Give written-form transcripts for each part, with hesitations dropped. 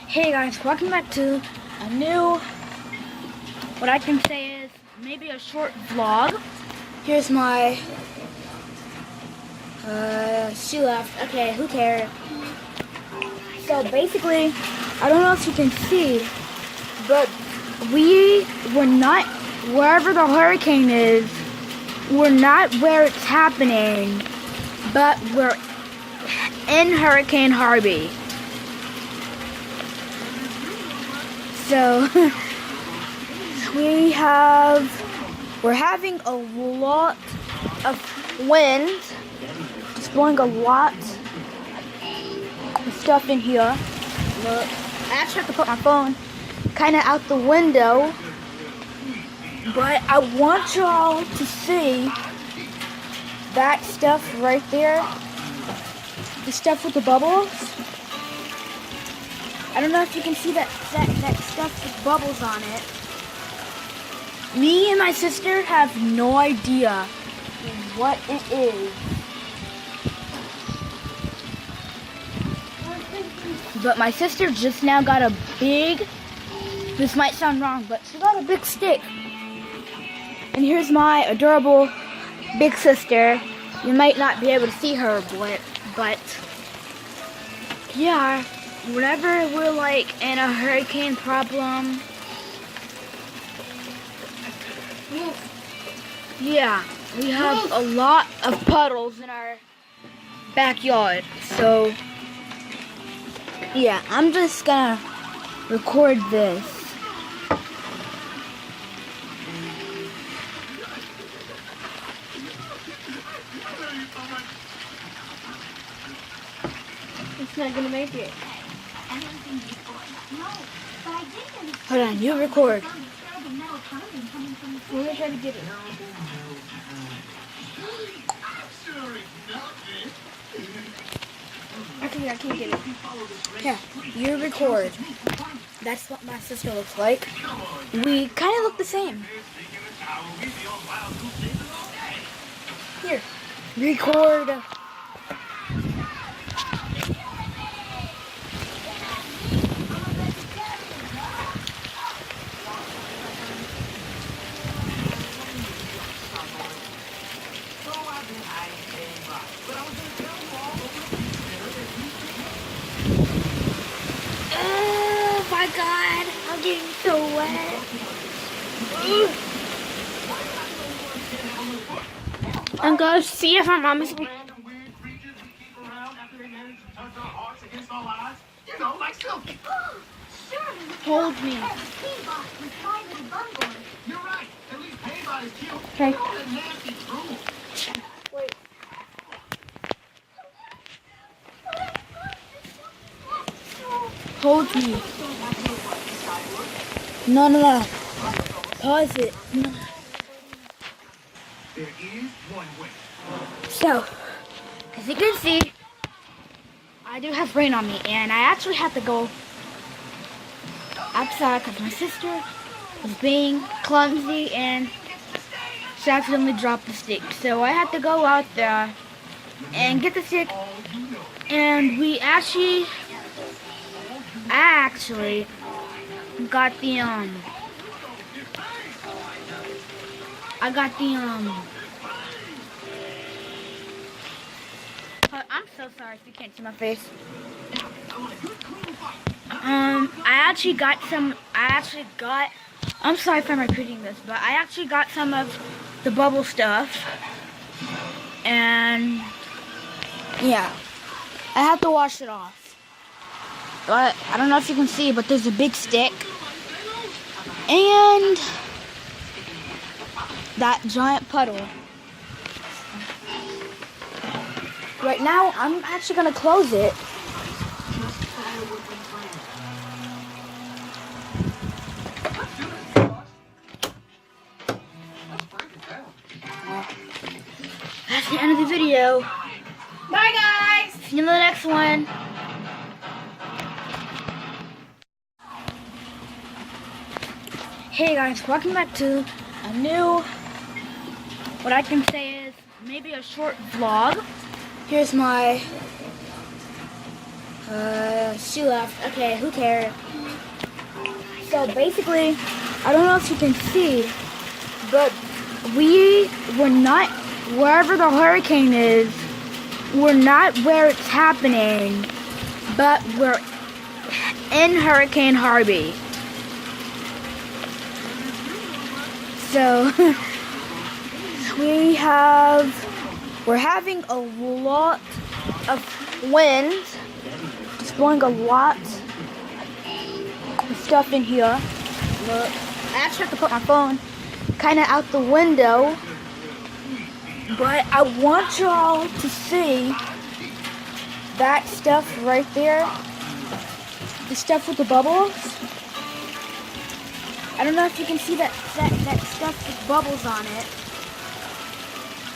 Hey guys, welcome back to a new, what I can say is maybe a short vlog. Here's my, she left, okay, who cares? So basically, I don't know if you can see, but we were not, wherever the hurricane is, we're not where it's happening, but we're in Hurricane Harvey. So we're having a lot of wind. It's blowing a lot of stuff in here. Look, I actually have to put my phone kind of out the window, but I want y'all to see that stuff right there. The stuff with the bubbles. I don't know if you can see that stuff with bubbles on it. Me and my sister have no idea what it is. But my sister just now got a big, this might sound wrong, but she got a big stick. And here's my adorable big sister. You might not be able to see her, but yeah. Whenever we're like in a hurricane problem, yeah, we have a lot of puddles in our backyard. So yeah, I'm just gonna record this. It's not gonna make it. Hold on, you record. Let me try to get it. I can't get it. Yeah, you record. That's what my sister looks like. We kind of look the same. Here, record. Oh my God, I'm getting so wet. I'm gonna see if my mom is. Hold me. Okay. Wait. Hold me. No. Pause it. No. So, as you can see, I do have rain on me, and I actually have to go outside because my sister was being clumsy and she accidentally dropped the stick. So I had to go out there and get the stick, and I actually got the I'm so sorry if you can't see my face. I'm sorry if I'm repeating this, but I actually got some of the bubble stuff, and yeah, I have to wash it off. But I don't know if you can see, but there's a big stick and that giant puddle. Right now, I'm actually gonna close it. That's the end of the video. Bye guys! See you in the next one. Hey guys, welcome back to a new, what I can say is maybe a short vlog. Here's my she left. Okay, who cares? So basically, I don't know if you can see, but we were not wherever the hurricane is. We're not where it's happening, but we're in Hurricane Harvey. So we're having a lot of wind. It's blowing a lot of stuff in here. Look, I actually have to put my phone kind of out the window, but I want y'all to see that stuff right there. The stuff with the bubbles. I don't know if you can see that stuff with bubbles on it.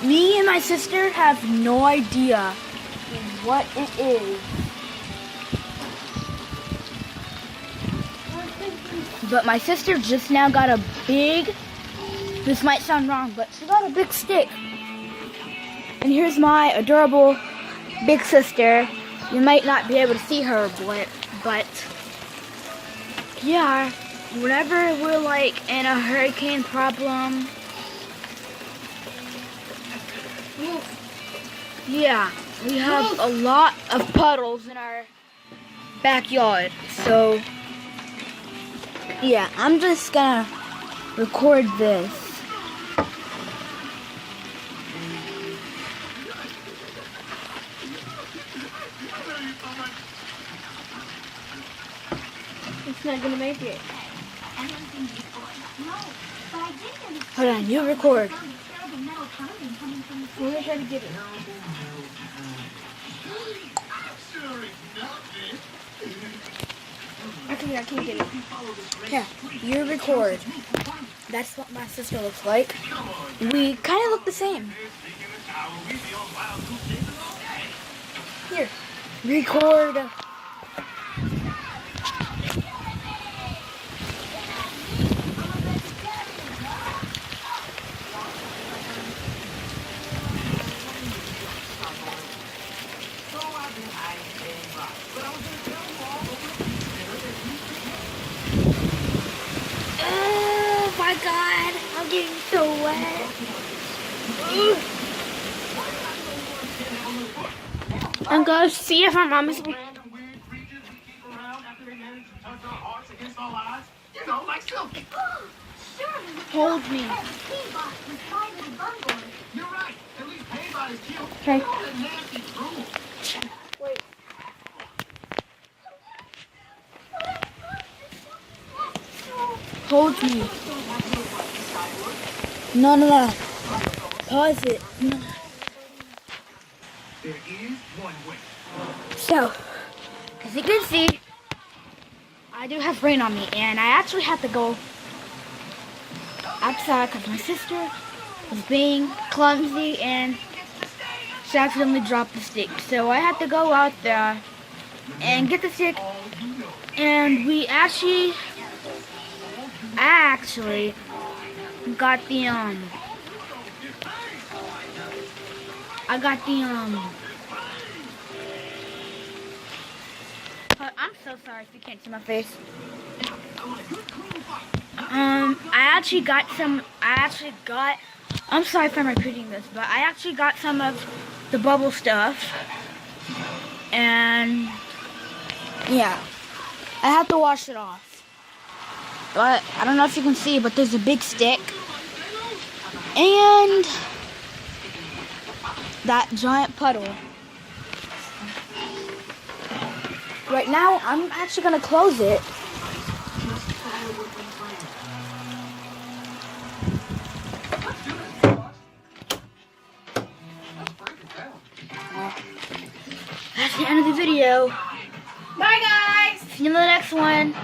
Me and my sister have no idea what it is. But my sister just now got a big, this might sound wrong, but she got a big stick. And here's my adorable big sister. You might not be able to see her, but yeah, whenever we're like in a hurricane problem, yeah, we have a lot of puddles in our backyard. So yeah, I'm just gonna record this. It's not gonna make it. Hold on, you record. Let me try to get it. I can't get it. Yeah, you record. That's what my sister looks like. We kind of look the same. Here, record. Oh my God, I'm getting so wet. I'm gonna see if my mom is. Hold me. Okay. Wait. Hold me. No. Pause it. No. So, as you can see, I do have rain on me, and I actually have to go outside because my sister was being clumsy and she accidentally dropped the stick. So I had to go out there and get the stick, and I actually got the I'm so sorry if you can't see my face. I'm sorry if I'm repeating this, but I actually got some of the bubble stuff, and yeah, I have to wash it off. But I don't know if you can see, but there's a big stick and that giant puddle. Right now, I'm actually gonna close it. That's the end of the video. Bye guys! See you in the next one.